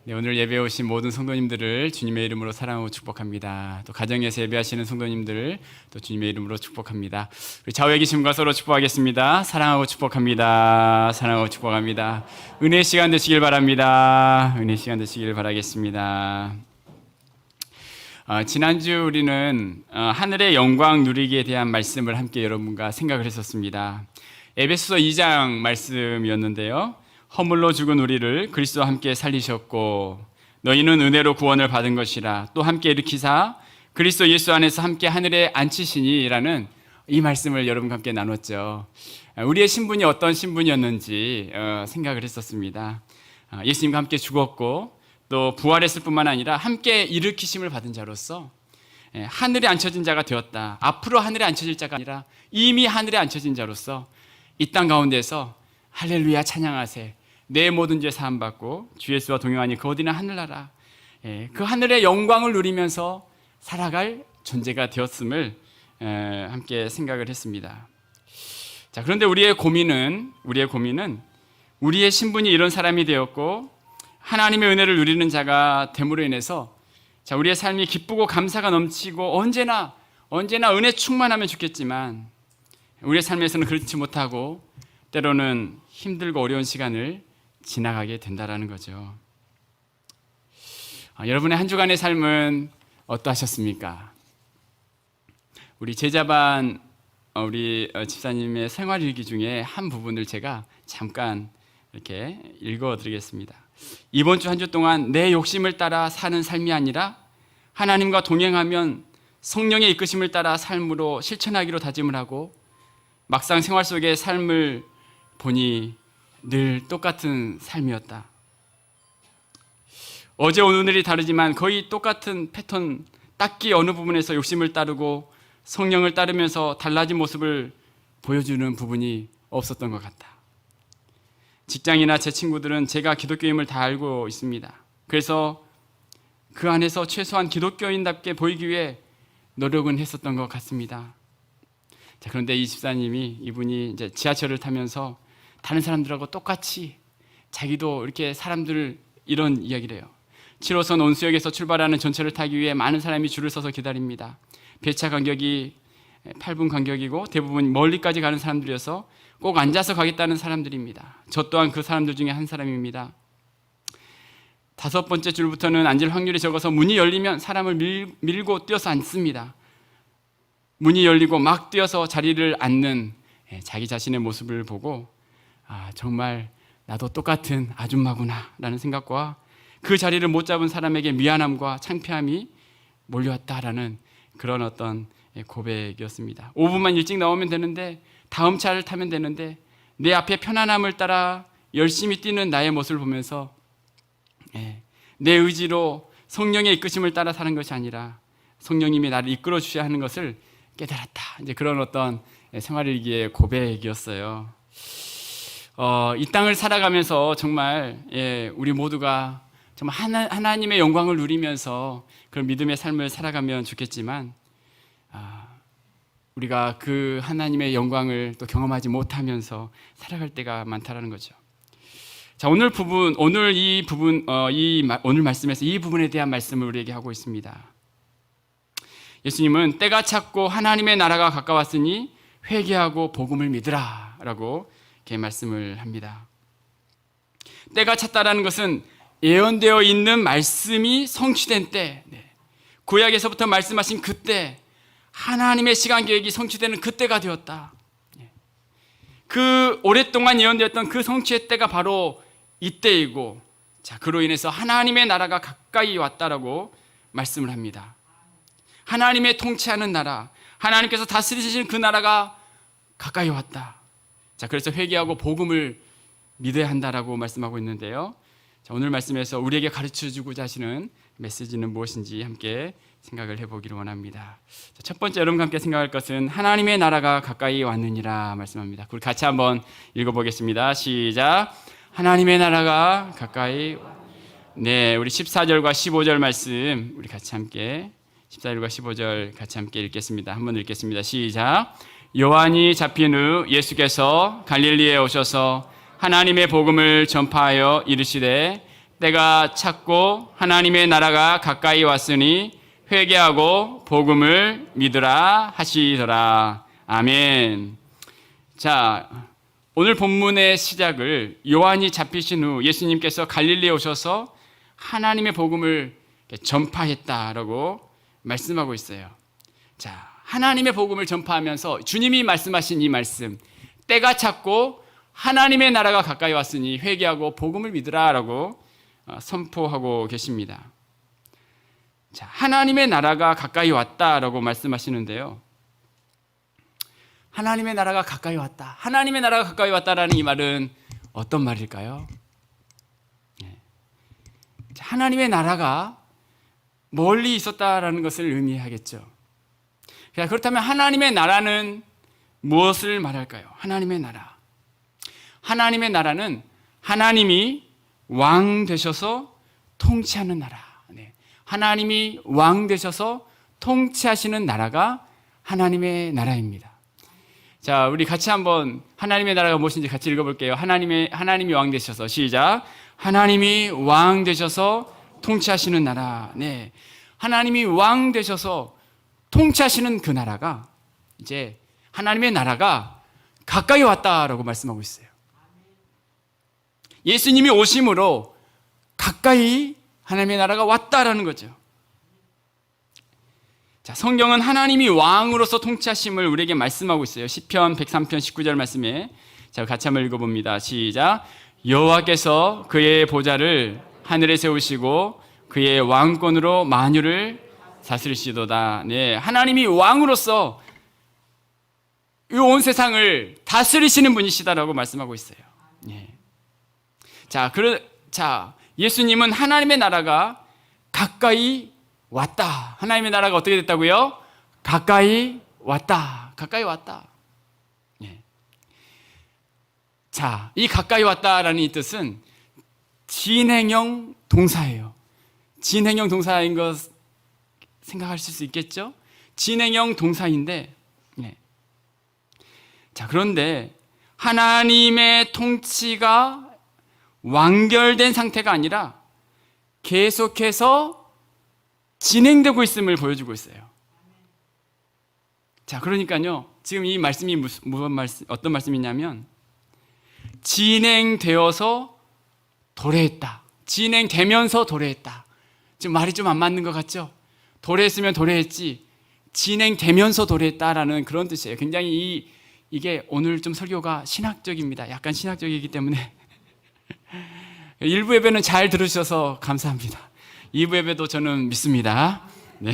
네, 오늘 예배에 오신 모든 성도님들을 주님의 이름으로 사랑하고 축복합니다. 또 가정에서 예배하시는 성도님들을 또 주님의 이름으로 축복합니다. 우리 좌우에 계신 분과 서로 축복하겠습니다. 사랑하고 축복합니다. 사랑하고 축복합니다. 은혜 시간 되시길 바랍니다. 은혜 시간 되시길 바라겠습니다. 지난주 우리는 하늘의 영광 누리기에 대한 말씀을 함께 여러분과 생각을 했었습니다. 에베소서 2장 말씀이었는데요. 허물로 죽은 우리를 그리스도와 함께 살리셨고 너희는 은혜로 구원을 받은 것이라 또 함께 일으키사 그리스도 예수 안에서 함께 하늘에 앉히시니라는 이 말씀을 여러분과 함께 나눴죠. 우리의 신분이 어떤 신분이었는지 생각을 했었습니다. 예수님과 함께 죽었고 또 부활했을 뿐만 아니라 함께 일으키심을 받은 자로서 하늘에 앉혀진 자가 되었다. 앞으로 하늘에 앉혀질 자가 아니라 이미 하늘에 앉혀진 자로서 이 땅 가운데서 할렐루야 찬양하세. 내 모든 죄 사함 받고 주 예수와 동행하니 그 어디나 하늘나라. 그 하늘의 영광을 누리면서 살아갈 존재가 되었음을 함께 생각을 했습니다. 자, 그런데 우리의 고민은 우리의 신분이 이런 사람이 되었고 하나님의 은혜를 누리는 자가 됨으로 인해서 자, 우리의 삶이 기쁘고 감사가 넘치고 언제나 은혜 충만하면 좋겠지만 우리의 삶에서는 그렇지 못하고 때로는 힘들고 어려운 시간을 지나가게 된다라는 거죠. 여러분의 한 주간의 삶은 어떠하셨습니까? 우리 제자반 우리 집사님의 생활일기 중에 한 부분을 제가 잠깐 이렇게 읽어드리겠습니다. 이번 주 한 주 동안 내 욕심을 따라 사는 삶이 아니라 하나님과 동행하면 성령의 이끄심을 따라 삶으로 실천하기로 다짐을 하고 막상 생활 속의 삶을 보니 늘 똑같은 삶이었다. 어제 오늘이 다르지만 거의 똑같은 패턴, 딱히 어느 부분에서 욕심을 따르고 성령을 따르면서 달라진 모습을 보여주는 부분이 없었던 것 같다. 직장이나 제 친구들은 제가 기독교임을 다 알고 있습니다. 그래서 그 안에서 최소한 기독교인답게 보이기 위해 노력은 했었던 것 같습니다. 자, 그런데 이 집사님이 이분이 이제 지하철을 타면서 다른 사람들하고 똑같이 자기도 이렇게 사람들 이런 이야기를 해요. 7호선 온수역에서 출발하는 전철을 타기 위해 많은 사람이 줄을 서서 기다립니다. 배차 간격이 8분 간격이고 대부분 멀리까지 가는 사람들이어서 꼭 앉아서 가겠다는 사람들입니다. 저 또한 그 사람들 중에 한 사람입니다. 5번째 줄부터는 앉을 확률이 적어서 문이 열리면 사람을 밀고 뛰어서 앉습니다. 문이 열리고 막 뛰어서 자리를 앉는 자기 자신의 모습을 보고 정말 나도 똑같은 아줌마구나 라는 생각과 그 자리를 못 잡은 사람에게 미안함과 창피함이 몰려왔다라는 그런 어떤 고백이었습니다. 5분만 일찍 나오면 되는데 다음 차를 타면 되는데 내 앞에 편안함을 따라 열심히 뛰는 나의 모습을 보면서 내 의지로 성령의 이끄심을 따라 사는 것이 아니라 성령님이 나를 이끌어 주셔야 하는 것을 깨달았다. 이제 그런 어떤 생활일기의 고백이었어요. 이 땅을 살아가면서 정말 우리 모두가 정말 하나님의 영광을 누리면서 그런 믿음의 삶을 살아가면 좋겠지만 우리가 그 하나님의 영광을 또 경험하지 못하면서 살아갈 때가 많다라는 거죠. 자, 오늘 말씀에서 이 부분에 대한 말씀을 우리에게 하고 있습니다. 예수님은 때가 찼고 하나님의 나라가 가까웠으니 회개하고 복음을 믿으라라고 이렇게 말씀을 합니다. 때가 찼다라는 것은 예언되어 있는 말씀이 성취된 때, 구약에서부터 말씀하신 그때, 하나님의 시간 계획이 성취되는 그때가 되었다. 그 오랫동안 예언되었던 그 성취의 때가 바로 이때이고, 자, 그로 인해서 하나님의 나라가 가까이 왔다라고 말씀을 합니다. 하나님의 통치하는 나라, 하나님께서 다스리시는 그 나라가 가까이 왔다. 자, 그래서 회개하고 복음을 믿어야 한다라고 말씀하고 있는데요. 자, 오늘 말씀에서 우리에게 가르쳐주고자 하시는 메시지는 무엇인지 함께 생각을 해보기를 원합니다. 자, 첫 번째 여러분과 함께 생각할 것은 하나님의 나라가 가까이 왔느니라 말씀합니다. 우리 같이 한번 읽어보겠습니다. 시작. 하나님의 나라가 가까이. 네, 우리 14절과 15절 말씀 우리 같이 함께 14절과 15절 같이 함께 읽겠습니다. 한번 읽겠습니다. 시작. 요한이 잡힌 후 예수께서 갈릴리에 오셔서 하나님의 복음을 전파하여 이르시되 때가 찼고 하나님의 나라가 가까이 왔으니 회개하고 복음을 믿으라 하시더라. 아멘. 자, 오늘 본문의 시작을 요한이 잡히신 후 예수님께서 갈릴리에 오셔서 하나님의 복음을 전파했다라고 말씀하고 있어요. 자, 하나님의 복음을 전파하면서 주님이 말씀하신 이 말씀, 때가 찼고 하나님의 나라가 가까이 왔으니 회개하고 복음을 믿으라라고 선포하고 계십니다. 자, 하나님의 나라가 가까이 왔다라고 말씀하시는데요. 하나님의 나라가 가까이 왔다. 하나님의 나라가 가까이 왔다라는 이 말은 어떤 말일까요? 하나님의 나라가 멀리 있었다라는 것을 의미하겠죠. 그렇다면 하나님의 나라는 무엇을 말할까요? 하나님의 나라. 하나님의 나라는 하나님이 왕 되셔서 통치하는 나라. 하나님이 왕 되셔서 통치하시는 나라가 하나님의 나라입니다. 자, 우리 같이 한번 하나님의 나라가 무엇인지 같이 읽어볼게요. 하나님이 왕 되셔서 시작. 하나님이 왕 되셔서 통치하시는 나라. 네, 하나님이 왕 되셔서 통치하시는 그 나라가 이제 하나님의 나라가 가까이 왔다라고 말씀하고 있어요. 예수님이 오심으로 가까이 하나님의 나라가 왔다라는 거죠. 자, 성경은 하나님이 왕으로서 통치하심을 우리에게 말씀하고 있어요. 시편 103편 19절 말씀에 자, 같이 한번 읽어봅니다. 시작. 여호와께서 그의 보좌를 하늘에 세우시고 그의 왕권으로 만유를 다스리시도다. 네, 하나님이 왕으로서 이 온 세상을 다스리시는 분이시다라고 말씀하고 있어요. 네. 자, 예수님은 하나님의 나라가 가까이 왔다. 하나님의 나라가 어떻게 됐다고요? 가까이 왔다. 가까이 왔다. 네. 자, 이 가까이 왔다라는 이 뜻은 진행형 동사예요. 진행형 동사인 것 생각하실 수 있겠죠? 진행형 동사인데, 네. 자, 그런데 하나님의 통치가 완결된 상태가 아니라 계속해서 진행되고 있음을 보여주고 있어요. 자, 그러니까요, 지금 이 말씀이 어떤 말씀이냐면 진행되어서 도래했다. 진행되면서 도래했다. 지금 말이 좀 안 맞는 것 같죠? 도래했으면 도래했지 진행되면서 도래했다라는 그런 뜻이에요. 굉장히 이게 오늘 좀 설교가 신학적입니다. 약간 신학적이기 때문에 1부 예배는 잘 들으셔서 감사합니다. 2부 예배도 저는 믿습니다. 네.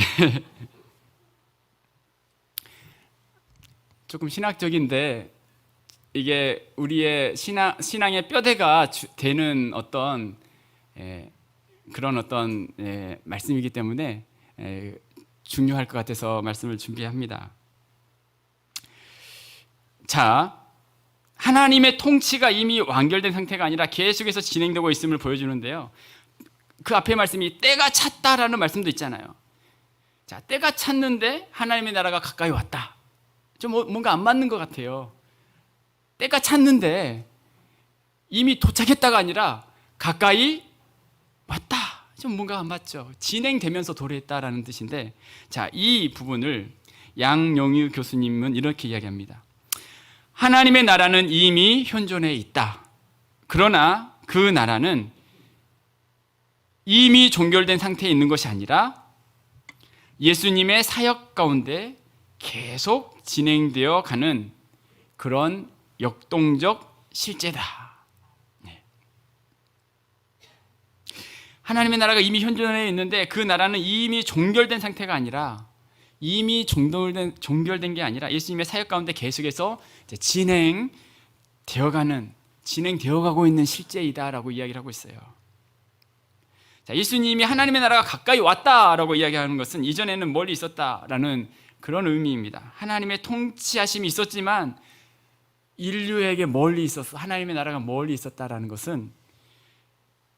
조금 신학적인데 이게 우리의 신앙의 뼈대가 되는 어떤 그런 어떤 말씀이기 때문에 중요할 것 같아서 말씀을 준비합니다. 자, 하나님의 통치가 이미 완결된 상태가 아니라 계속해서 진행되고 있음을 보여주는데요. 그 앞에 말씀이 때가 찼다라는 말씀도 있잖아요. 자, 때가 찼는데 하나님의 나라가 가까이 왔다. 좀 뭔가 안 맞는 것 같아요. 때가 찼는데 이미 도착했다가 아니라 가까이 왔다. 좀 뭔가 안 맞죠. 진행되면서 도래했다라는 뜻인데, 자, 이 부분을 양영유 교수님은 이렇게 이야기합니다. 하나님의 나라는 이미 현존해 있다. 그러나 그 나라는 이미 종결된 상태에 있는 것이 아니라 예수님의 사역 가운데 계속 진행되어 가는 그런 역동적 실제다. 네. 하나님의 나라가 이미 현존해 있는데 그 나라는 이미 종결된 상태가 아니라 이미 종결된 게 아니라 예수님의 사역 가운데 계속해서 진행되어가고 있는 실제이다라고 이야기를 하고 있어요. 자, 예수님이 하나님의 나라가 가까이 왔다라고 이야기하는 것은 이전에는 멀리 있었다라는 그런 의미입니다. 하나님의 통치하심이 있었지만 인류에게 멀리 있었어. 하나님의 나라가 멀리 있었다라는 것은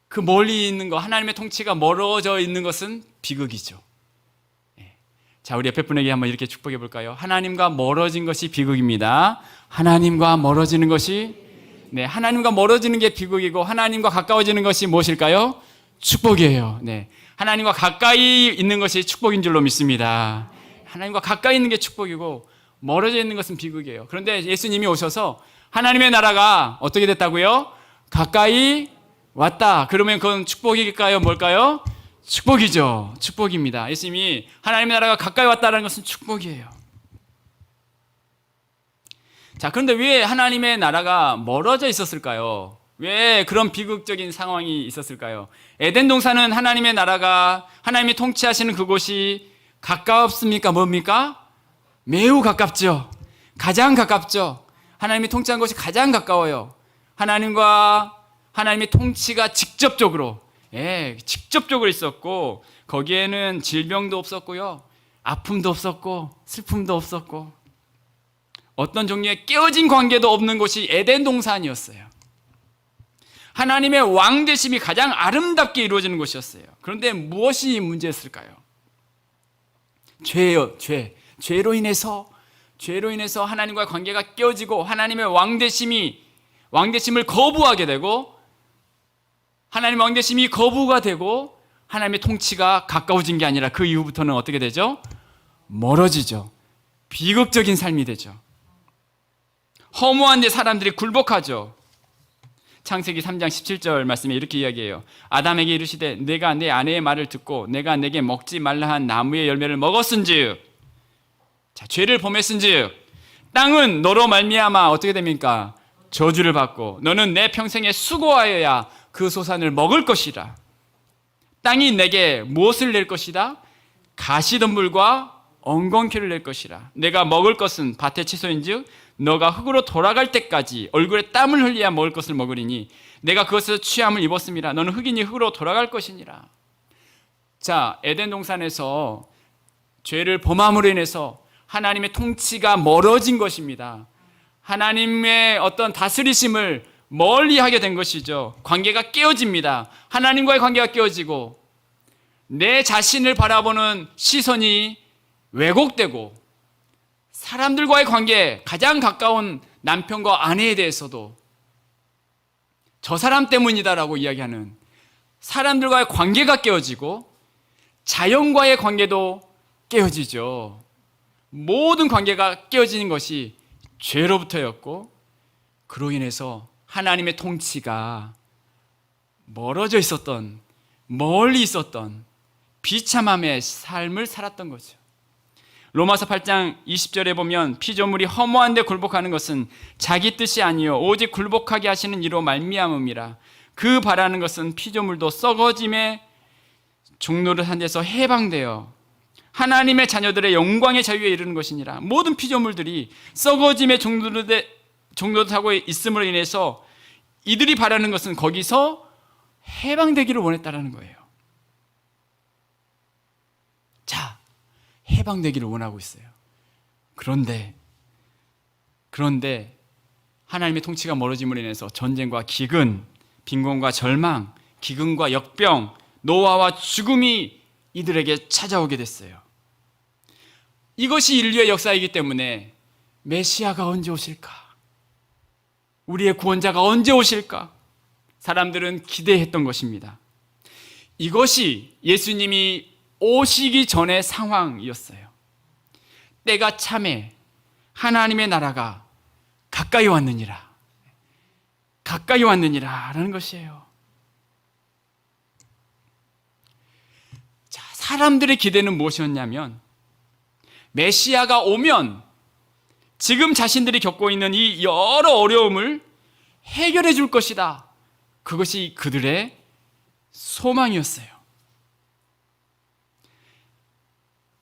그 멀리 있는 거, 하나님의 통치가 멀어져 있는 것은 비극이죠. 자, 우리 옆에 분에게 한번 이렇게 축복해 볼까요? 하나님과 멀어진 것이 비극입니다. 하나님과 멀어지는 것이, 하나님과 멀어지는 게 비극이고 하나님과 가까워지는 것이 무엇일까요? 축복이에요. 네. 하나님과 가까이 있는 것이 축복인 줄로 믿습니다. 하나님과 가까이 있는 게 축복이고 멀어져 있는 것은 비극이에요. 그런데 예수님이 오셔서 하나님의 나라가 어떻게 됐다고요? 가까이 왔다. 그러면 그건 축복일까요? 뭘까요? 축복이죠. 축복입니다. 예수님이 하나님의 나라가 가까이 왔다는 것은 축복이에요. 자, 그런데 왜 하나님의 나라가 멀어져 있었을까요? 왜 그런 비극적인 상황이 있었을까요? 에덴 동산은 하나님의 나라가 하나님이 통치하시는 그곳이 가깝습니까? 뭡니까? 매우 가깝죠. 가장 가깝죠. 하나님이 통치한 곳이 가장 가까워요. 하나님과 하나님의 통치가 직접적으로 있었고 거기에는 질병도 없었고요. 아픔도 없었고 슬픔도 없었고 어떤 종류의 깨어진 관계도 없는 곳이 에덴 동산이었어요. 하나님의 왕되심이 가장 아름답게 이루어지는 곳이었어요. 그런데 무엇이 문제였을까요? 죄예요. 죄로 인해서 하나님과의 관계가 깨어지고 하나님의 왕되심을 거부하게 되고 하나님의 왕되심이 거부가 되고 하나님의 통치가 가까워진 게 아니라 그 이후부터는 어떻게 되죠? 멀어지죠. 비극적인 삶이 되죠. 허무한 데 사람들이 굴복하죠. 창세기 3장 17절 말씀에 이렇게 이야기해요. 아담에게 이르시되 내가 내 아내의 말을 듣고 내가 내게 먹지 말라 한 나무의 열매를 먹었은즉, 자, 죄를 범했은즉 땅은 너로 말미암아 어떻게 됩니까? 저주를 받고 너는 내 평생에 수고하여야 그 소산을 먹을 것이라. 땅이 내게 무엇을 낼 것이다? 가시덤불과 엉겅퀴를 낼 것이라. 내가 먹을 것은 밭의 채소인즉 너가 흙으로 돌아갈 때까지 얼굴에 땀을 흘려야 먹을 것을 먹으리니 내가 그것에서 취함을 입었음이라. 너는 흙이니 흙으로 돌아갈 것이니라. 자, 에덴 동산에서 죄를 범함으로 인해서 하나님의 통치가 멀어진 것입니다. 하나님의 어떤 다스리심을 멀리하게 된 것이죠. 관계가 깨어집니다. 하나님과의 관계가 깨어지고 내 자신을 바라보는 시선이 왜곡되고 사람들과의 관계, 가장 가까운 남편과 아내에 대해서도 저 사람 때문이다라고 이야기하는 사람들과의 관계가 깨어지고 자연과의 관계도 깨어지죠. 모든 관계가 깨어지는 것이 죄로부터였고 그로 인해서 하나님의 통치가 멀어져 있었던, 멀리 있었던 비참함의 삶을 살았던 거죠. 로마서 8장 20절에 보면 피조물이 허무한 데 굴복하는 것은 자기 뜻이 아니요 오직 굴복하게 하시는 이로 말미암음이라. 그 바라는 것은 피조물도 썩어짐의 종노릇한 데서 해방되어 하나님의 자녀들의 영광의 자유에 이르는 것이니라. 모든 피조물들이 썩어짐의 종노릇하고 있음으로 인해서 이들이 바라는 것은 거기서 해방되기를 원했다라는 거예요. 자, 해방되기를 원하고 있어요. 그런데 하나님의 통치가 멀어짐으로 인해서 전쟁과 기근, 빈곤과 절망, 기근과 역병, 노화와 죽음이 이들에게 찾아오게 됐어요. 이것이 인류의 역사이기 때문에 메시아가 언제 오실까? 우리의 구원자가 언제 오실까? 사람들은 기대했던 것입니다. 이것이 예수님이 오시기 전의 상황이었어요. 때가 참에 하나님의 나라가 가까이 왔느니라 라는 것이에요. 자, 사람들의 기대는 무엇이었냐면 메시아가 오면 지금 자신들이 겪고 있는 이 여러 어려움을 해결해 줄 것이다. 그것이 그들의 소망이었어요.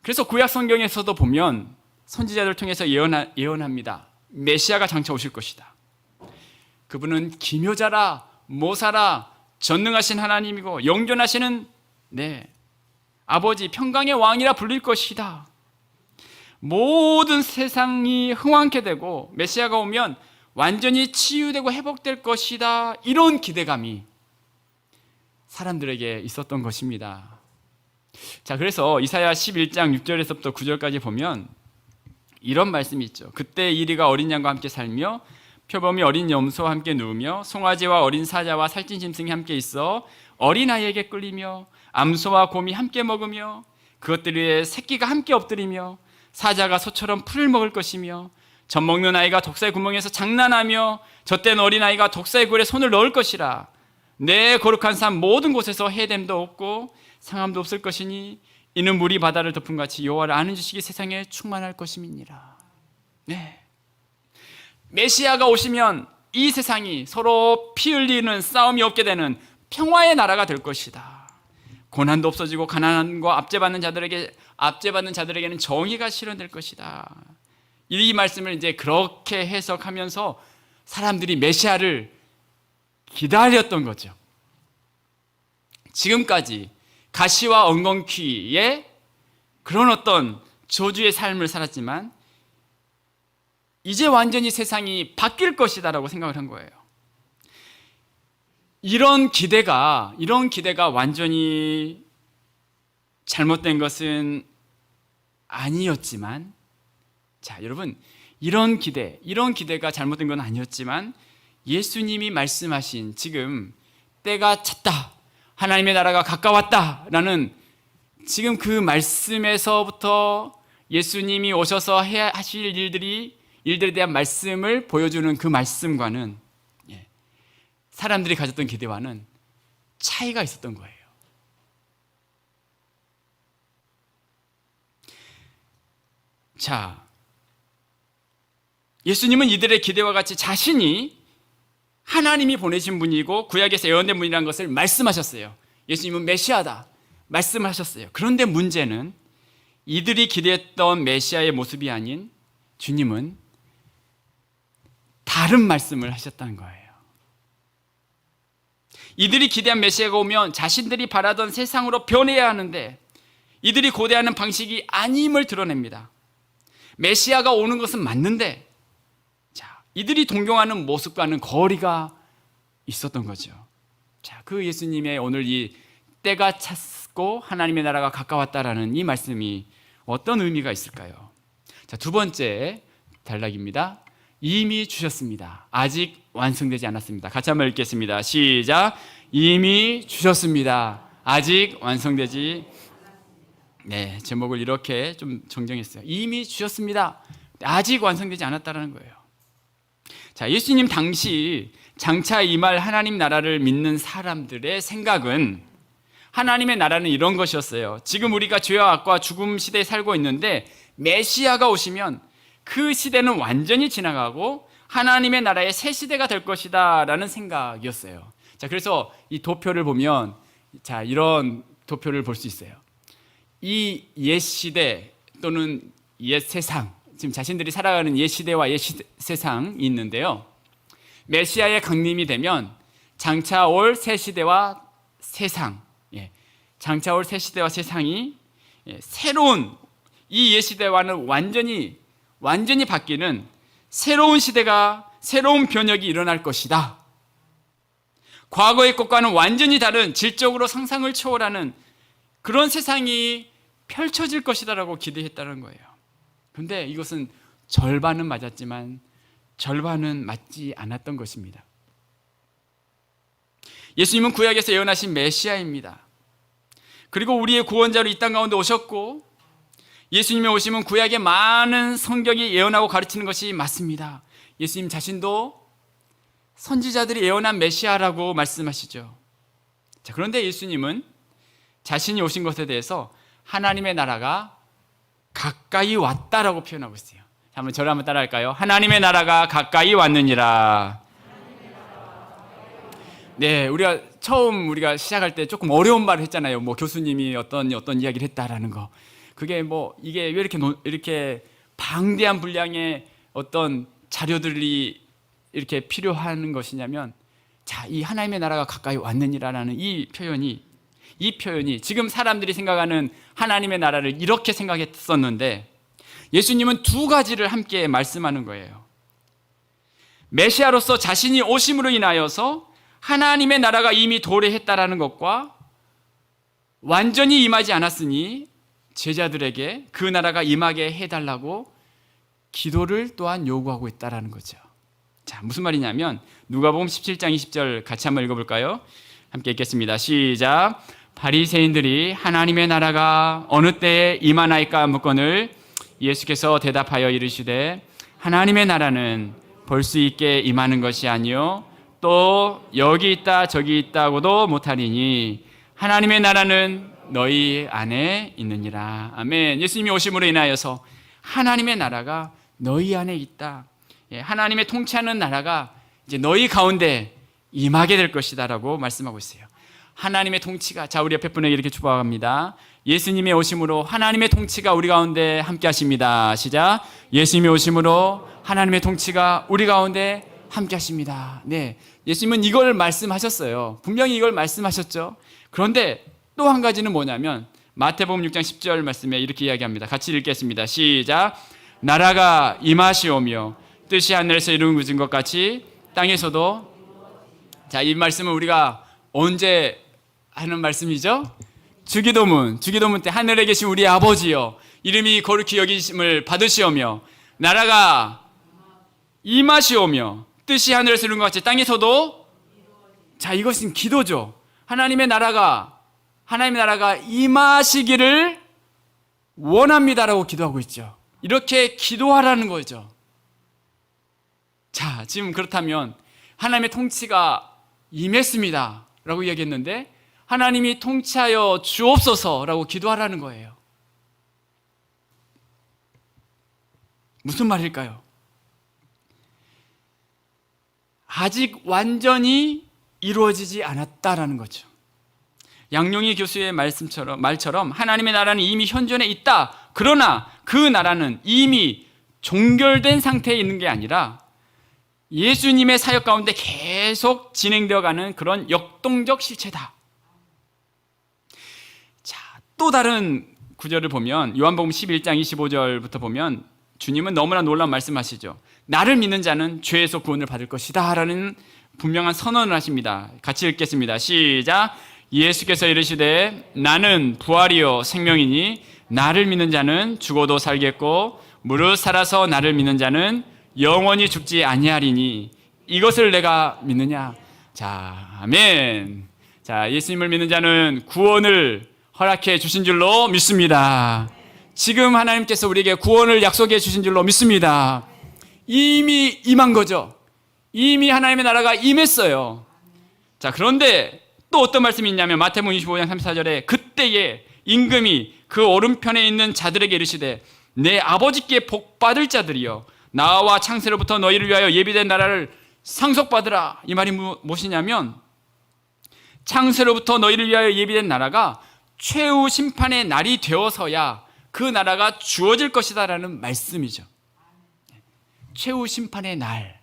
그래서 구약 성경에서도 보면 선지자들을 통해서 예언합니다. 메시아가 장차 오실 것이다. 그분은 기묘자라 모사라 전능하신 하나님이고 영존하시는 아버지 평강의 왕이라 불릴 것이다. 모든 세상이 흥왕케 되고 메시아가 오면 완전히 치유되고 회복될 것이다. 이런 기대감이 사람들에게 있었던 것입니다. 자, 그래서 이사야 11장 6절에서부터 9절까지 보면 이런 말씀이 있죠. 그때 이리가 어린 양과 함께 살며 표범이 어린 염소와 함께 누우며 송아지와 어린 사자와 살찐 짐승이 함께 있어 어린아이에게 끌리며 암소와 곰이 함께 먹으며 그것들 위에 새끼가 함께 엎드리며 사자가 소처럼 풀을 먹을 것이며 젖 먹는 아이가 독사의 구멍에서 장난하며 젖된 어린아이가 독사의 굴에 손을 넣을 것이라. 내 거룩한 삶 모든 곳에서 해됨도 없고 상함도 없을 것이니 이는 물이 바다를 덮은 같이 여호와를 아는 지식이 세상에 충만할 것임이니라. 네. 메시아가 오시면 이 세상이 서로 피 흘리는 싸움이 없게 되는 평화의 나라가 될 것이다. 고난도 없어지고 가난과 압제받는 자들에게는 정의가 실현될 것이다. 이 말씀을 이제 그렇게 해석하면서 사람들이 메시아를 기다렸던 거죠. 지금까지 가시와 엉겅퀴의 그런 어떤 저주의 삶을 살았지만 이제 완전히 세상이 바뀔 것이다라고 생각을 한 거예요. 이런 기대가 완전히 잘못된 것은 아니었지만, 자, 여러분, 이런 기대가 잘못된 건 아니었지만 예수님이 말씀하신 지금 때가 찼다, 하나님의 나라가 가까웠다라는 지금 그 말씀에서부터 예수님이 오셔서 하실 일들에 대한 말씀을 보여주는 그 말씀과는 사람들이 가졌던 기대와는 차이가 있었던 거예요. 자, 예수님은 이들의 기대와 같이 자신이 하나님이 보내신 분이고 구약에서 예언된 분이라는 것을 말씀하셨어요. 예수님은 메시아다 말씀하셨어요. 그런데 문제는 이들이 기대했던 메시아의 모습이 아닌 주님은 다른 말씀을 하셨다는 거예요. 이들이 기대한 메시아가 오면 자신들이 바라던 세상으로 변해야 하는데 이들이 고대하는 방식이 아님을 드러냅니다. 메시아가 오는 것은 맞는데 이들이 동경하는 모습과는 거리가 있었던 거죠. 자, 그 예수님의 오늘 이 때가 찼고 하나님의 나라가 가까웠다라는 이 말씀이 어떤 의미가 있을까요? 자, 두 번째 단락입니다. 이미 주셨습니다. 아직 완성되지 않았습니다. 같이 한번 읽겠습니다. 시작. 이미 주셨습니다. 아직 완성되지. 네, 제목을 이렇게 좀 정정했어요. 이미 주셨습니다. 아직 완성되지 않았다라는 거예요. 자, 예수님 당시 장차 임할 하나님 나라를 믿는 사람들의 생각은 하나님의 나라는 이런 것이었어요. 지금 우리가 죄와 악과 죽음 시대에 살고 있는데 메시아가 오시면 그 시대는 완전히 지나가고 하나님의 나라의 새 시대가 될 것이다 라는 생각이었어요. 자, 그래서 이 도표를 보면 자, 이런 도표를 볼 수 있어요. 이 옛 시대 또는 옛 세상, 지금 자신들이 살아가는 옛 시대와 옛 세상이 있는데요. 메시아의 강림이 되면 장차 올 새 시대와 세상, 장차 올 새 시대와 세상이 새로운 이 옛 시대와는 완전히 바뀌는 새로운 시대가, 새로운 변혁이 일어날 것이다. 과거의 것과는 완전히 다른 질적으로 상상을 초월하는 그런 세상이 펼쳐질 것이다라고 기대했다는 거예요. 그런데 이것은 절반은 맞았지만 절반은 맞지 않았던 것입니다. 예수님은 구약에서 예언하신 메시아입니다. 그리고 우리의 구원자로 이 땅 가운데 오셨고 예수님의 오심은 구약의 많은 성경이 예언하고 가르치는 것이 맞습니다. 예수님 자신도 선지자들이 예언한 메시아라고 말씀하시죠. 자, 그런데 예수님은 자신이 오신 것에 대해서 하나님의 나라가 가까이 왔다라고 표현하고 있어요. 한번 저를 한번 따라할까요? 하나님의 나라가 가까이 왔느니라. 네, 우리가 시작할 때 조금 어려운 말을 했잖아요. 뭐 교수님이 어떤 이야기를 했다라는 거. 그게 뭐 이게 왜 이렇게 방대한 분량의 어떤 자료들이 이렇게 필요한 것이냐면, 자, 이 하나님의 나라가 가까이 왔느니라라는 이 표현이 지금 사람들이 생각하는 하나님의 나라를 이렇게 생각했었는데 예수님은 두 가지를 함께 말씀하는 거예요. 메시아로서 자신이 오심으로 인하여서 하나님의 나라가 이미 도래했다라는 것과 완전히 임하지 않았으니 제자들에게 그 나라가 임하게 해달라고 기도를 또한 요구하고 있다라는 거죠. 자, 무슨 말이냐면 누가복음 17장 20절 같이 한번 읽어볼까요? 함께 읽겠습니다. 시작. 바리새인들이 하나님의 나라가 어느 때에 임하나이까 묻거늘 예수께서 대답하여 이르시되 하나님의 나라는 볼 수 있게 임하는 것이 아니요 또 여기 있다 저기 있다고도 못하리니 하나님의 나라는 너희 안에 있느니라. 아멘. 예수님이 오심으로 인하여서 하나님의 나라가 너희 안에 있다. 하나님의 통치하는 나라가 이제 너희 가운데 임하게 될 것이다라고 말씀하고 있어요. 하나님의 통치가, 자, 우리 옆에 분에게 이렇게 축복합니다. 예수님의 오심으로 하나님의 통치가 우리 가운데 함께 하십니다. 시작. 예수님의 오심으로 하나님의 통치가 우리 가운데 함께 하십니다. 네, 예수님은 이걸 말씀하셨어요. 분명히 이걸 말씀하셨죠. 그런데 또 한 가지는 뭐냐면 마태복음 6장 10절 말씀에 이렇게 이야기합니다. 같이 읽겠습니다. 시작. 나라가 임하시오며 뜻이 하늘에서 이루어진 것 같이 땅에서도. 자, 이 말씀은 우리가 언제 하는 말씀이죠? 주기도문 때 하늘에 계신 우리 아버지여 이름이 거룩히 여기심을 받으시오며 나라가 임하시오며 뜻이 하늘에서 이룬 것 같이 땅에서도. 자, 이것은 기도죠. 하나님의 나라가 임하시기를 원합니다라고 기도하고 있죠. 이렇게 기도하라는 거죠. 자, 지금 그렇다면 하나님의 통치가 임했습니다 라고 이야기했는데 하나님이 통치하여 주옵소서라고 기도하라는 거예요. 무슨 말일까요? 아직 완전히 이루어지지 않았다라는 거죠. 양용희 교수의 말처럼 하나님의 나라는 이미 현존에 있다. 그러나 그 나라는 이미 종결된 상태에 있는 게 아니라 예수님의 사역 가운데 계속 진행되어 가는 그런 역동적 실체다. 자, 또 다른 구절을 보면 요한복음 11장 25절부터 보면 주님은 너무나 놀라운 말씀하시죠. 나를 믿는 자는 죄에서 구원을 받을 것이다 라는 분명한 선언을 하십니다. 같이 읽겠습니다. 시작. 예수께서 이르시되 나는 부활이요 생명이니 나를 믿는 자는 죽어도 살겠고 무릇 살아서 나를 믿는 자는 영원히 죽지 아니하리니 이것을 내가 믿느냐. 자, 아멘. 자, 예수님을 믿는 자는 구원을 허락해 주신 줄로 믿습니다. 지금 하나님께서 우리에게 구원을 약속해 주신 줄로 믿습니다. 이미 임한 거죠. 이미 하나님의 나라가 임했어요. 자, 그런데 또 어떤 말씀이 있냐면 마태복음 25장 34절에 그때에 임금이 그 오른편에 있는 자들에게 이르시되 내 아버지께 복받을 자들이여 나와 창세로부터 너희를 위하여 예비된 나라를 상속받으라. 이 말이 무엇이냐면 창세로부터 너희를 위하여 예비된 나라가 최후 심판의 날이 되어서야 그 나라가 주어질 것이다 라는 말씀이죠. 최후 심판의 날,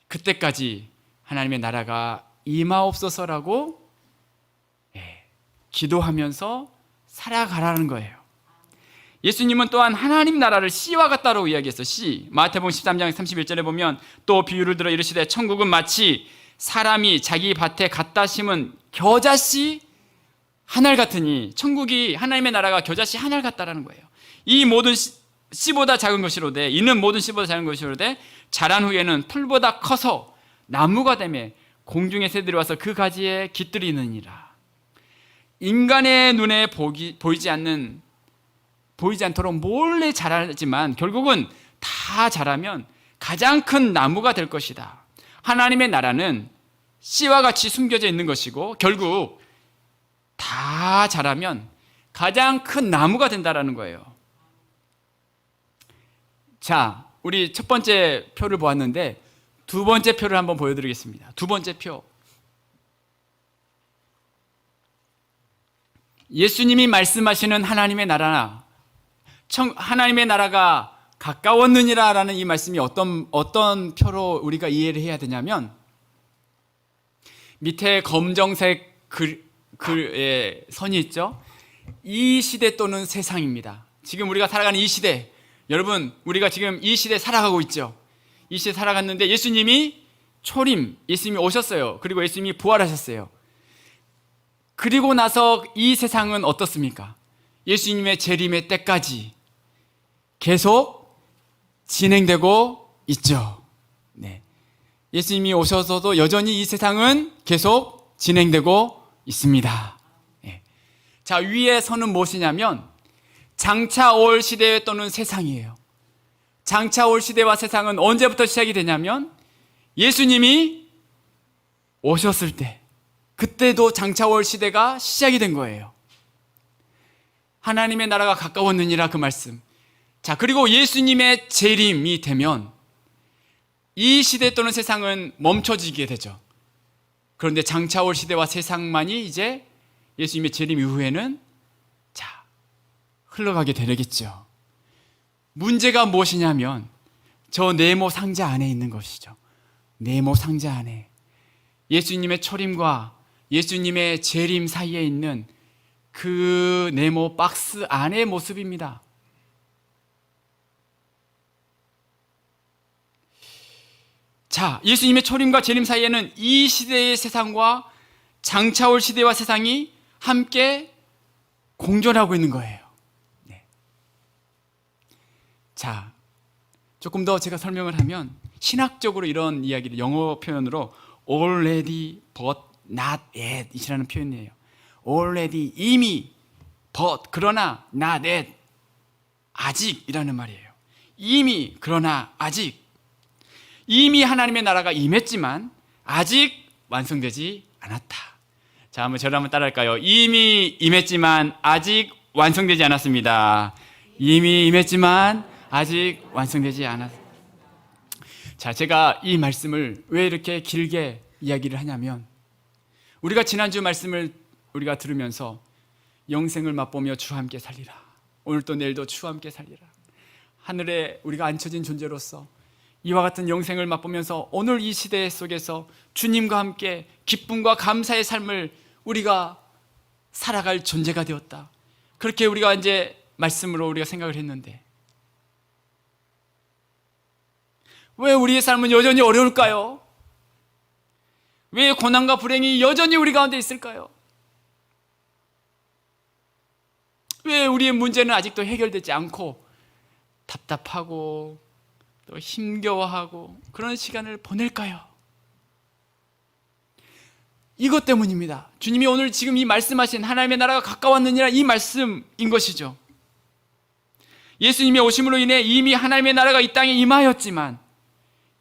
그때까지 하나님의 나라가 임하옵소서라고 기도하면서 살아가라는 거예요. 예수님은 또한 하나님 나라를 씨와 같다라고 이야기했어요. 씨. 마태복음 13장 31절에 보면 또 비유를 들어 이르시되 천국은 마치 사람이 자기 밭에 갖다 심은 겨자씨 하늘 같으니 천국이 하나님의 나라가 겨자씨 하늘 같다라는 거예요. 이 모든 씨보다 작은 것이로되 이는 모든 씨보다 작은 것이로되 자란 후에는 풀보다 커서 나무가 되매 공중의 새들이 와서 그 가지에 깃들이느니라. 인간의 눈에 보이지 않도록 몰래 자라지만 결국은 다 자라면 가장 큰 나무가 될 것이다. 하나님의 나라는 씨와 같이 숨겨져 있는 것이고 결국 다 자라면 가장 큰 나무가 된다라는 거예요. 자, 우리 첫 번째 표를 보았는데 두 번째 표를 한번 보여드리겠습니다. 두 번째 표. 예수님이 말씀하시는 하나님의 나라, 하나님의 나라가 가까웠느니라라는 이 말씀이 어떤 표로 우리가 이해를 해야 되냐면 밑에 검정색 글의 선이 있죠. 이 시대 또는 세상입니다. 지금 우리가 살아가는 이 시대, 여러분 우리가 지금 이 시대에 살아가고 있죠. 이 시대에 살아갔는데 예수님이 예수님이 오셨어요. 그리고 예수님이 부활하셨어요. 그리고 나서 이 세상은 어떻습니까? 예수님의 재림의 때까지 계속 진행되고 있죠. 네. 예수님이 오셔서도 여전히 이 세상은 계속 진행되고 있습니다. 예. 자, 위에 선은 무엇이냐면 장차 올 시대 또는 세상이에요. 장차 올 시대와 세상은 언제부터 시작이 되냐면 예수님이 오셨을 때, 그때도 장차 올 시대가 시작이 된 거예요. 하나님의 나라가 가까웠느니라, 그 말씀. 자, 그리고 예수님의 재림이 되면 이 시대 또는 세상은 멈춰지게 되죠. 그런데 장차 올 시대와 세상만이 이제 예수님의 재림 이후에는 자, 흘러가게 되겠죠. 문제가 무엇이냐면 저 네모 상자 안에 있는 것이죠. 네모 상자 안에 예수님의 초림과 예수님의 재림 사이에 있는 그 네모 박스 안의 모습입니다. 자, 예수님의 초림과 재림 사이에는 이 시대의 세상과 장차 올 시대와 세상이 함께 공존하고 있는 거예요. 네. 자, 조금 더 제가 설명을 하면 신학적으로 이런 이야기를 영어 표현으로 already but not yet 이라는 표현이에요. already 이미, but 그러나 not yet 아직이라는 말이에요. 이미 그러나 아직. 이미 하나님의 나라가 임했지만 아직 완성되지 않았다. 자, 한번 저를 한번 따라할까요? 이미 임했지만 아직 완성되지 않았습니다. 이미 임했지만 아직 완성되지 않았습니다. 자, 제가 이 말씀을 왜 이렇게 길게 이야기를 하냐면 우리가 지난주 말씀을 우리가 들으면서 영생을 맛보며 주와 함께 살리라. 오늘도 내일도 주와 함께 살리라. 하늘에 우리가 앉혀진 존재로서 이와 같은 영생을 맛보면서 오늘 이 시대 속에서 주님과 함께 기쁨과 감사의 삶을 우리가 살아갈 존재가 되었다. 그렇게 우리가 이제 말씀으로 우리가 생각을 했는데 왜 우리의 삶은 여전히 어려울까요? 왜 고난과 불행이 여전히 우리 가운데 있을까요? 왜 우리의 문제는 아직도 해결되지 않고 답답하고 또 힘겨워하고 그런 시간을 보낼까요? 이것 때문입니다. 주님이 오늘 지금 이 말씀하신 하나님의 나라가 가까웠느니라 이 말씀인 것이죠. 예수님의 오심으로 인해 이미 하나님의 나라가 이 땅에 임하였지만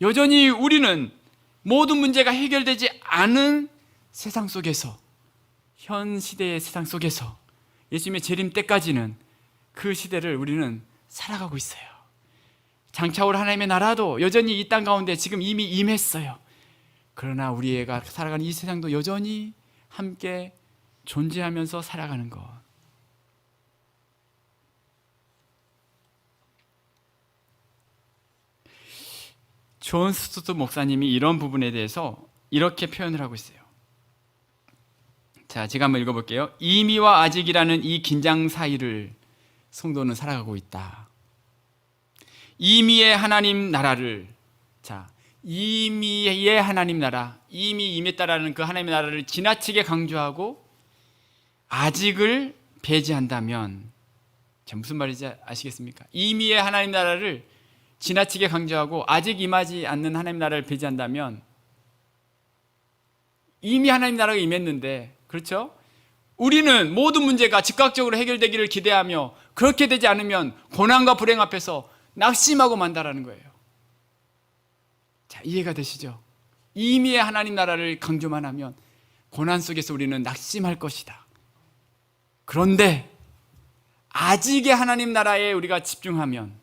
여전히 우리는 모든 문제가 해결되지 않은 세상 속에서, 현 시대의 세상 속에서 예수님의 재림 때까지는 그 시대를 우리는 살아가고 있어요. 장차 올 하나님의 나라도 여전히 이 땅 가운데 지금 이미 임했어요. 그러나 우리가 살아가는 이 세상도 여전히 함께 존재하면서 살아가는 것. 존 스투트 목사님이 이런 부분에 대해서 이렇게 표현을 하고 있어요. 자, 제가 한번 읽어볼게요. 이미와 아직이라는 이 긴장 사이를 성도는 살아가고 있다. 이미의 하나님 나라를, 자, 이미의 하나님 나라, 이미 임했다라는 그 하나님의 나라를 지나치게 강조하고 아직을 배제한다면, 자, 무슨 말인지 아시겠습니까? 이미의 하나님 나라를 지나치게 강조하고 아직 임하지 않는 하나님 나라를 배제한다면 이미 하나님 나라가 임했는데, 그렇죠? 우리는 모든 문제가 즉각적으로 해결되기를 기대하며 그렇게 되지 않으면 고난과 불행 앞에서 낙심하고 만다라는 거예요. 자, 이해가 되시죠? 이미의 하나님 나라를 강조만 하면 고난 속에서 우리는 낙심할 것이다. 그런데 아직의 하나님 나라에 우리가 집중하면,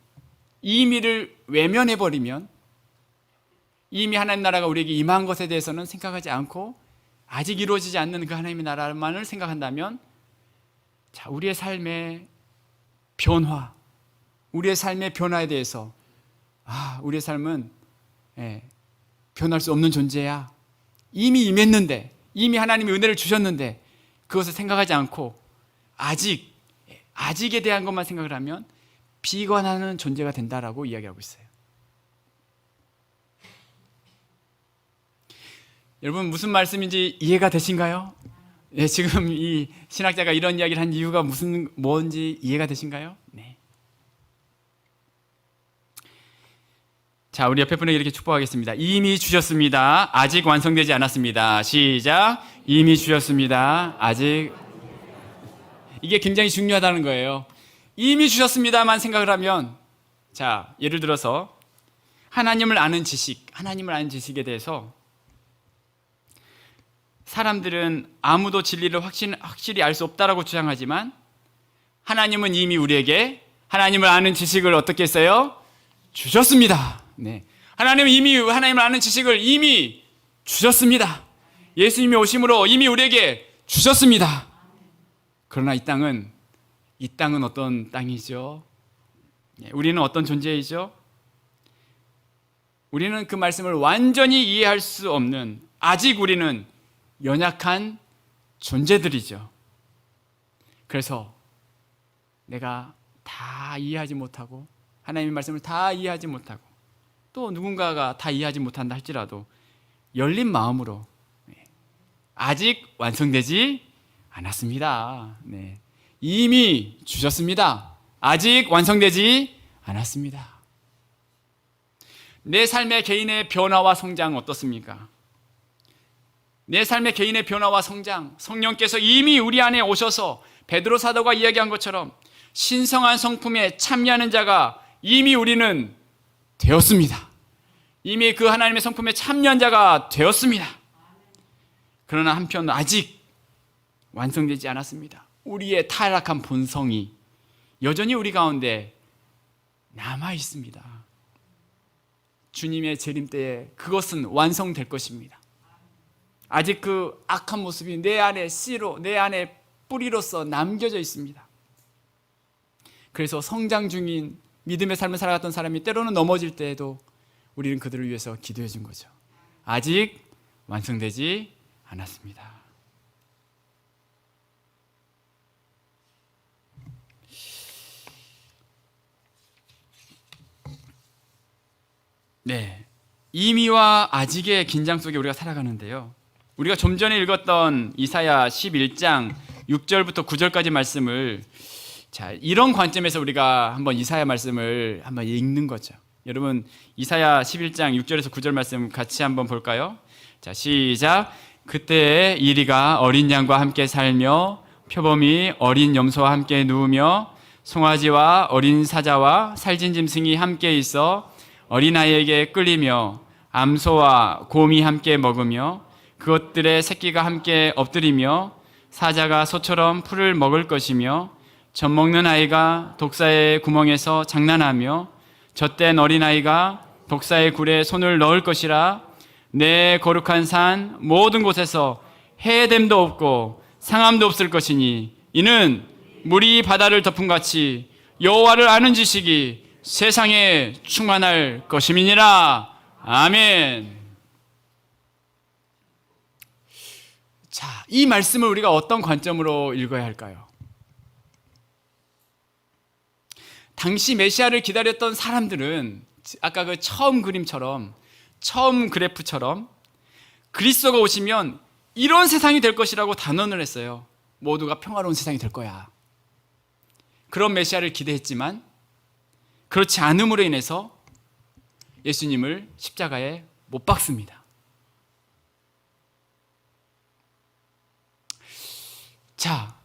이미를 외면해버리면, 이미 하나님 나라가 우리에게 임한 것에 대해서는 생각하지 않고 아직 이루어지지 않는 그 하나님의 나라만을 생각한다면, 자, 우리의 삶의 변화, 우리의 삶의 변화에 대해서 우리의 삶은 변할 수 없는 존재야. 이미 임했는데, 이미 하나님이 은혜를 주셨는데 그것을 생각하지 않고 아직에 대한 것만 생각을 하면 비관하는 존재가 된다라고 이야기하고 있어요. 여러분, 무슨 말씀인지 이해가 되신가요? 네, 지금 이 신학자가 이런 이야기를 한 이유가 뭔지 이해가 되신가요? 네. 자, 우리 옆에 분에게 이렇게 축복하겠습니다. 이미 주셨습니다. 아직 완성되지 않았습니다. 시작. 이미 주셨습니다. 아직. 이게 굉장히 중요하다는 거예요. 이미 주셨습니다만 생각을 하면, 자, 예를 들어서 하나님을 아는 지식에 대해서 사람들은 아무도 진리를 확실히 알 수 없다라고 주장하지만, 하나님은 이미 우리에게 하나님을 아는 지식을 어떻게 했어요? 주셨습니다. 네. 하나님은 이미 하나님을 아는 지식을 이미 주셨습니다. 예수님이 오심으로 이미 우리에게 주셨습니다. 그러나 이 땅은 어떤 땅이죠? 우리는 어떤 존재이죠? 우리는 그 말씀을 완전히 이해할 수 없는, 아직 우리는 연약한 존재들이죠. 그래서 내가 다 이해하지 못하고, 하나님의 말씀을 다 이해하지 못하고, 또 누군가가 다 이해하지 못한다 할지라도 열린 마음으로, 아직 완성되지 않았습니다. 네. 이미 주셨습니다. 아직 완성되지 않았습니다. 내 삶의 개인의 변화와 성장 어떻습니까? 내 삶의 개인의 변화와 성장, 성령께서 이미 우리 안에 오셔서 베드로 사도가 이야기한 것처럼 신성한 성품에 참여하는 자가 이미 우리는 되었습니다. 이미 그 하나님의 성품에 참여한 자가 되었습니다. 그러나 한편 아직 완성되지 않았습니다. 우리의 타락한 본성이 여전히 우리 가운데 남아 있습니다. 주님의 재림 때에 그것은 완성될 것입니다. 아직 그 악한 모습이 내 안에 씨로, 내 안에 뿌리로서 남겨져 있습니다. 그래서 성장 중인 믿음의 삶을 살아갔던 사람이 때로는 넘어질 때에도 우리는 그들을 위해서 기도해 준 거죠. 아직 완성되지 않았습니다. 네, 이미와 아직의 긴장 속에 우리가 살아가는데요, 우리가 좀 전에 읽었던 이사야 11장 6절부터 9절까지 말씀을, 자, 이런 관점에서 우리가 한번 이사야 말씀을 한번 읽는 거죠. 여러분, 이사야 11장 6절에서 9절 말씀 같이 한번 볼까요? 자, 시작. 그때에 이리가 어린 양과 함께 살며 표범이 어린 염소와 함께 누우며 송아지와 어린 사자와 살진 짐승이 함께 있어 어린아이에게 끌리며 암소와 곰이 함께 먹으며 그것들의 새끼가 함께 엎드리며 사자가 소처럼 풀을 먹을 것이며 젖먹는 아이가 독사의 구멍에서 장난하며 젖된 어린아이가 독사의 굴에 손을 넣을 것이라. 내 거룩한 산 모든 곳에서 해됨도 없고 상함도 없을 것이니 이는 물이 바다를 덮음같이 여호와를 아는 지식이 세상에 충만할 것임이니라. 아멘. 자, 이 말씀을 우리가 어떤 관점으로 읽어야 할까요? 당시 메시아를 기다렸던 사람들은 아까 그 처음 그림처럼, 처음 그래프처럼 그리스도가 오시면 이런 세상이 될 것이라고 단언을 했어요. 모두가 평화로운 세상이 될 거야. 그런 메시아를 기대했지만 그렇지 않음으로 인해서 예수님을 십자가에 못 박습니다. 자,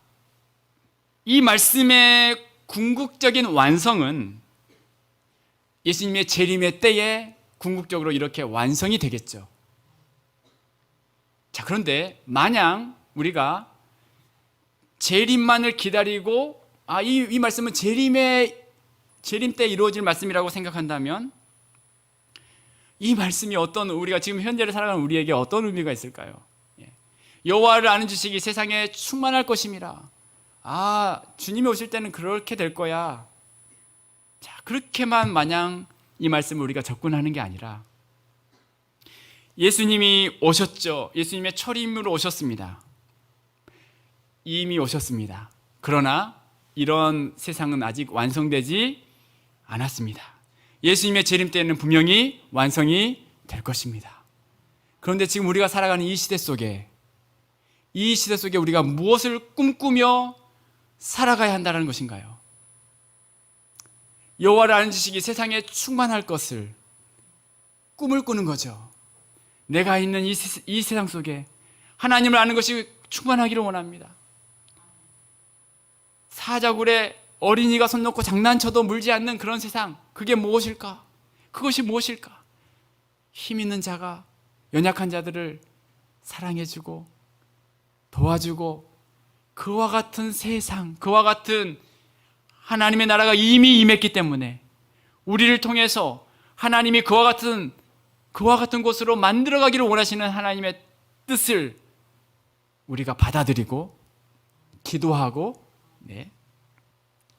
이 말씀의 궁극적인 완성은 예수님의 재림의 때에 궁극적으로 이렇게 완성이 되겠죠. 자, 그런데 마냥 우리가 재림만을 기다리고 이 말씀은 재림 때 이루어질 말씀이라고 생각한다면 이 말씀이 우리가 지금 현재를 살아가는 우리에게 어떤 의미가 있을까요? 여호와를 아는 지식이 세상에 충만할 것임이라. 주님이 오실 때는 그렇게 될 거야. 자, 그렇게만 마냥 이 말씀을 우리가 접근하는 게 아니라 예수님이 오셨죠. 예수님의 초림으로 오셨습니다. 이미 오셨습니다. 그러나 이런 세상은 아직 완성되지 않았습니다. 예수님의 재림 때에는 분명히 완성이 될 것입니다. 그런데 지금 우리가 살아가는 이 시대 속에 우리가 무엇을 꿈꾸며 살아가야 한다는 것인가요? 여호와를 아는 지식이 세상에 충만할 것을 꿈을 꾸는 거죠. 내가 있는 이 세상 속에 하나님을 아는 것이 충만하기를 원합니다. 사자굴에 어린이가 손 놓고 장난쳐도 물지 않는 그런 세상, 그게 무엇일까? 그것이 무엇일까? 힘 있는 자가 연약한 자들을 사랑해주고 도와주고 그와 같은 세상, 그와 같은 하나님의 나라가 이미 임했기 때문에 우리를 통해서 하나님이 그와 같은 곳으로 만들어가기를 원하시는 하나님의 뜻을 우리가 받아들이고 기도하고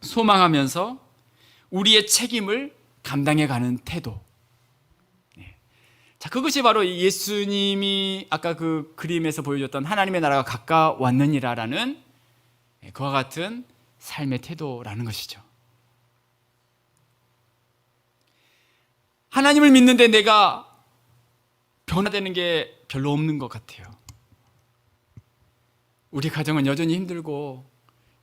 소망하면서 우리의 책임을 감당해가는 태도. 자, 그것이 바로 예수님이 아까 그 그림에서 보여줬던 하나님의 나라가 가까웠느니라라는 그와 같은 삶의 태도라는 것이죠. 하나님을 믿는데 내가 변화되는 게 별로 없는 것 같아요. 우리 가정은 여전히 힘들고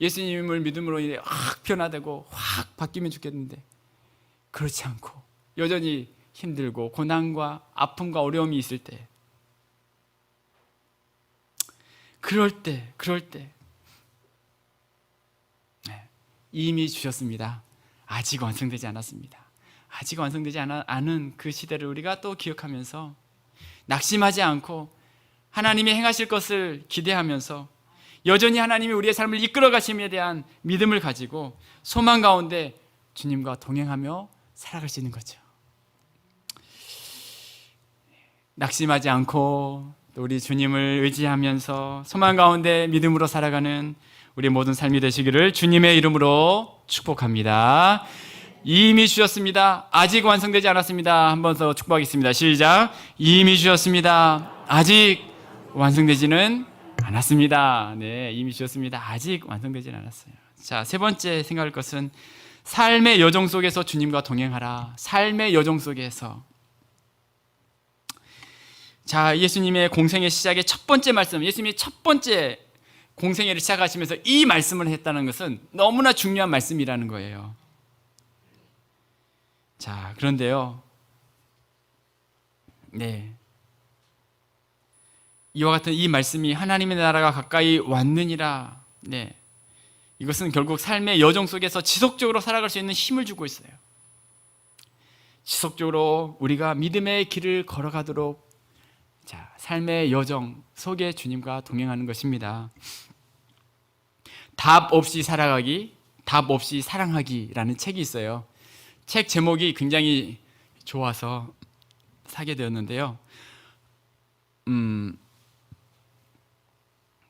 예수님을 믿음으로 인해 확 변화되고 확 바뀌면 좋겠는데 그렇지 않고 여전히 힘들고 고난과 아픔과 어려움이 있을 때, 그럴 때 이미 주셨습니다. 아직 완성되지 않았습니다. 아직 완성되지 않은 그 시대를 우리가 또 기억하면서 낙심하지 않고 하나님이 행하실 것을 기대하면서 여전히 하나님이 우리의 삶을 이끌어 가심에 대한 믿음을 가지고 소망 가운데 주님과 동행하며 살아갈 수 있는 거죠. 낙심하지 않고 또 우리 주님을 의지하면서 소망 가운데 믿음으로 살아가는 우리 모든 삶이 되시기를 주님의 이름으로 축복합니다. 이미 주셨습니다. 아직 완성되지 않았습니다. 한 번 더 축복하겠습니다. 시작. 이미 주셨습니다. 아직 완성되지는 않았습니다. 네, 이미 주셨습니다. 아직 완성되지는 않았어요. 자, 세 번째 생각할 것은 삶의 여정 속에서 주님과 동행하라. 삶의 여정 속에서. 자, 예수님의 공생의 시작의 첫 번째 말씀, 예수님이 첫 번째 공생애를 시작하시면서 이 말씀을 했다는 것은 너무나 중요한 말씀이라는 거예요. 자, 그런데요, 이와 같은 이 말씀이 하나님의 나라가 가까이 왔느니라. 이것은 결국 삶의 여정 속에서 지속적으로 살아갈 수 있는 힘을 주고 있어요. 지속적으로 우리가 믿음의 길을 걸어가도록 삶의 여정 속에 주님과 동행하는 것입니다. 답 없이 살아가기, 답 없이 사랑하기라는 책이 있어요. 책 제목이 굉장히 좋아서 사게 되었는데요.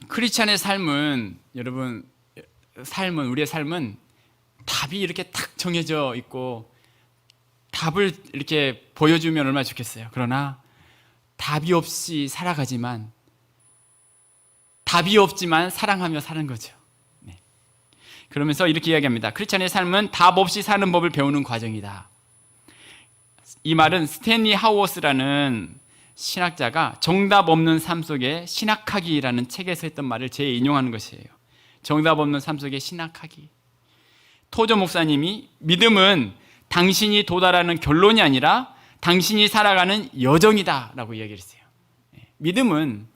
크리스찬의 삶은, 여러분, 우리의 삶은 답이 이렇게 딱 정해져 있고 답을 이렇게 보여주면 얼마나 좋겠어요. 그러나 답이 없이 살아가지만, 답이 없지만 사랑하며 사는 거죠. 그러면서 이렇게 이야기합니다. 크리스찬의 삶은 답 없이 사는 법을 배우는 과정이다. 이 말은 스탠리 하우어스라는 신학자가 정답 없는 삶 속에 신학하기라는 책에서 했던 말을 재인용하는 것이에요. 정답 없는 삶 속에 신학하기. 토저 목사님이 믿음은 당신이 도달하는 결론이 아니라 당신이 살아가는 여정이다 라고 이야기를 했어요. 믿음은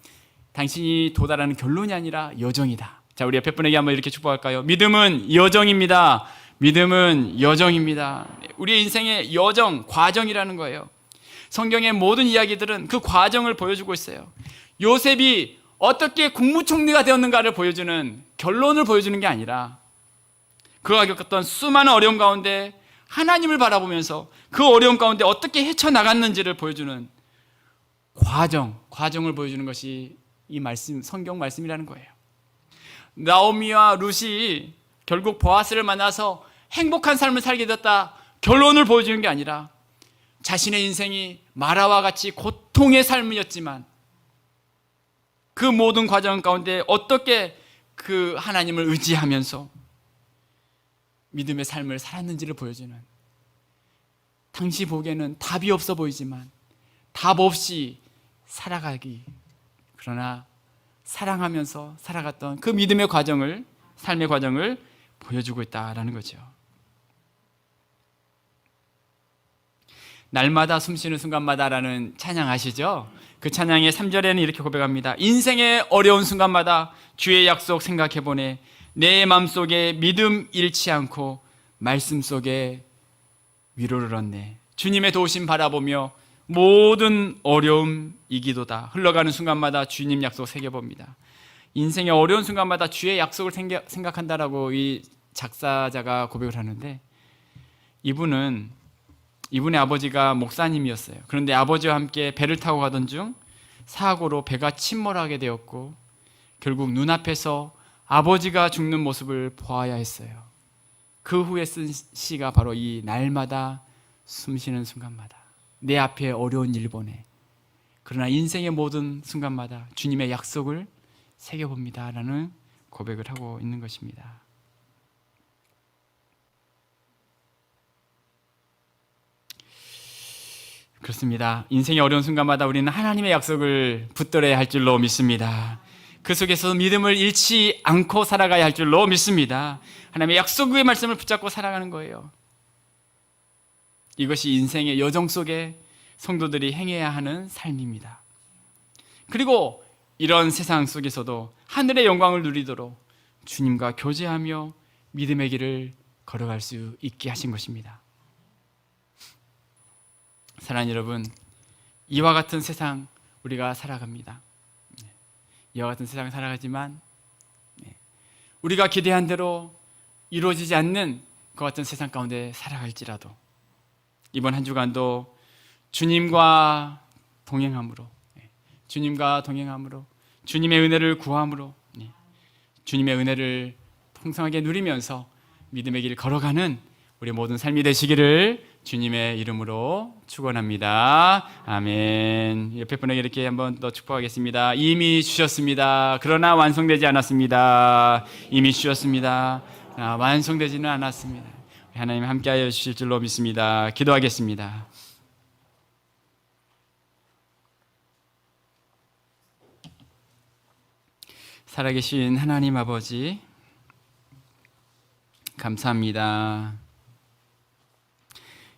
당신이 도달하는 결론이 아니라 여정이다. 자, 우리 옆에 분에게 한번 이렇게 축복할까요? 믿음은 여정입니다. 믿음은 여정입니다. 우리의 인생의 여정, 과정이라는 거예요. 성경의 모든 이야기들은 그 과정을 보여주고 있어요. 요셉이 어떻게 국무총리가 되었는가를 보여주는, 결론을 보여주는 게 아니라 그가 겪었던 수많은 어려움 가운데 하나님을 바라보면서 그 어려움 가운데 어떻게 헤쳐나갔는지를 보여주는 과정을 보여주는 것이 이 말씀, 성경 말씀이라는 거예요. 나오미와 룻이 결국 보아스를 만나서 행복한 삶을 살게 됐다, 결론을 보여주는 게 아니라 자신의 인생이 마라와 같이 고통의 삶이었지만 그 모든 과정 가운데 어떻게 그 하나님을 의지하면서 믿음의 삶을 살았는지를 보여주는, 당시 보기에는 답이 없어 보이지만 답 없이 살아가기, 그러나 사랑하면서 살아갔던 그 믿음의 과정을, 삶의 과정을 보여주고 있다라는 거죠. 날마다 숨쉬는 순간마다라는 찬양 아시죠? 그 찬양의 3절에는 이렇게 고백합니다. 인생의 어려운 순간마다 주의 약속 생각해보네. 내 마음속에 믿음 잃지 않고 말씀 속에 위로를 얻네. 주님의 도우심 바라보며 모든 어려움 이기도다. 흘러가는 순간마다 주님 약속 새겨봅니다. 인생의 어려운 순간마다 주의 약속을 생각한다라고 이 작사자가 고백을 하는데, 이분의 아버지가 목사님이었어요. 그런데 아버지와 함께 배를 타고 가던 중 사고로 배가 침몰하게 되었고, 결국 눈앞에서 아버지가 죽는 모습을 보아야 했어요. 그 후에 쓴 시가 바로 이 날마다 숨쉬는 순간마다 내 앞에 어려운 일 보내. 그러나 인생의 모든 순간마다 주님의 약속을 새겨봅니다 라는 고백을 하고 있는 것입니다. 그렇습니다. 인생의 어려운 순간마다 우리는 하나님의 약속을 붙들어야 할 줄로 믿습니다. 그 속에서 믿음을 잃지 않고 살아가야 할 줄로 믿습니다. 하나님의 약속의 말씀을 붙잡고 살아가는 거예요. 이것이 인생의 여정 속에 성도들이 행해야 하는 삶입니다. 그리고 이런 세상 속에서도 하늘의 영광을 누리도록 주님과 교제하며 믿음의 길을 걸어갈 수 있게 하신 것입니다. 사랑하는 여러분, 이와 같은 세상 우리가 살아갑니다. 이와 같은 세상 살아가지만 우리가 기대한 대로 이루어지지 않는 그 같은 세상 가운데 살아갈지라도 이번 한 주간도 주님과 동행함으로 주님의 은혜를 구함으로 주님의 은혜를 풍성하게 누리면서 믿음의 길을 걸어가는 우리 모든 삶이 되시기를 주님의 이름으로 축원합니다. 아멘. 옆에 분에게 이렇게 한번 더 축복하겠습니다. 이미 주셨습니다. 그러나 완성되지 않았습니다. 이미 주셨습니다. 완성되지는 않았습니다. 하나님 함께하여 주실 줄로 믿습니다. 기도하겠습니다. 살아계신 하나님 아버지, 감사합니다.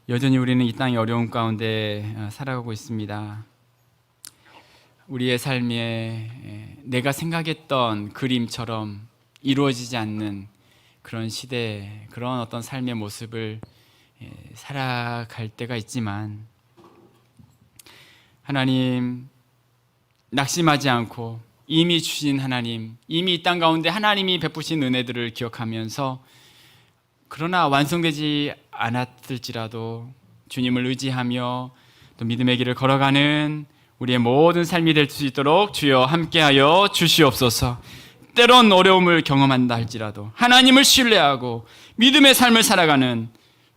여전히 우리는 이 땅의 어려움 가운데 살아가고 있습니다. 우리의 삶에 내가 생각했던 그림처럼 이루어지지 않는 그런 시대, 그런 어떤 삶의 모습을 살아갈 때가 있지만, 하나님 낙심하지 않고 이미 주신 하나님, 이미 이 땅 가운데 하나님이 베푸신 은혜들을 기억하면서 그러나 완성되지 않았을지라도 주님을 의지하며 또 믿음의 길을 걸어가는 우리의 모든 삶이 될 수 있도록 주여 함께하여 주시옵소서. 때론 어려움을 경험한다 할지라도 하나님을 신뢰하고 믿음의 삶을 살아가는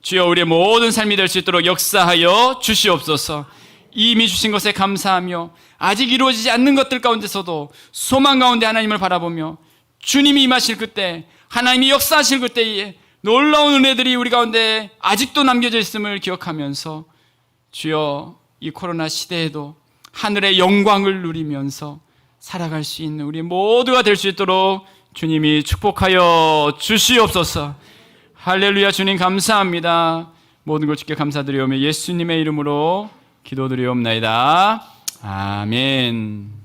주여 우리의 모든 삶이 될 수 있도록 역사하여 주시옵소서. 이미 주신 것에 감사하며 아직 이루어지지 않는 것들 가운데서도 소망 가운데 하나님을 바라보며 주님이 임하실 그때, 하나님이 역사하실 그때에 놀라운 은혜들이 우리 가운데 아직도 남겨져 있음을 기억하면서 주여 이 코로나 시대에도 하늘의 영광을 누리면서 살아갈 수 있는 우리 모두가 될 수 있도록 주님이 축복하여 주시옵소서. 할렐루야. 주님 감사합니다. 모든 걸 주께 감사드리오며 예수님의 이름으로 기도드리옵나이다. 아멘.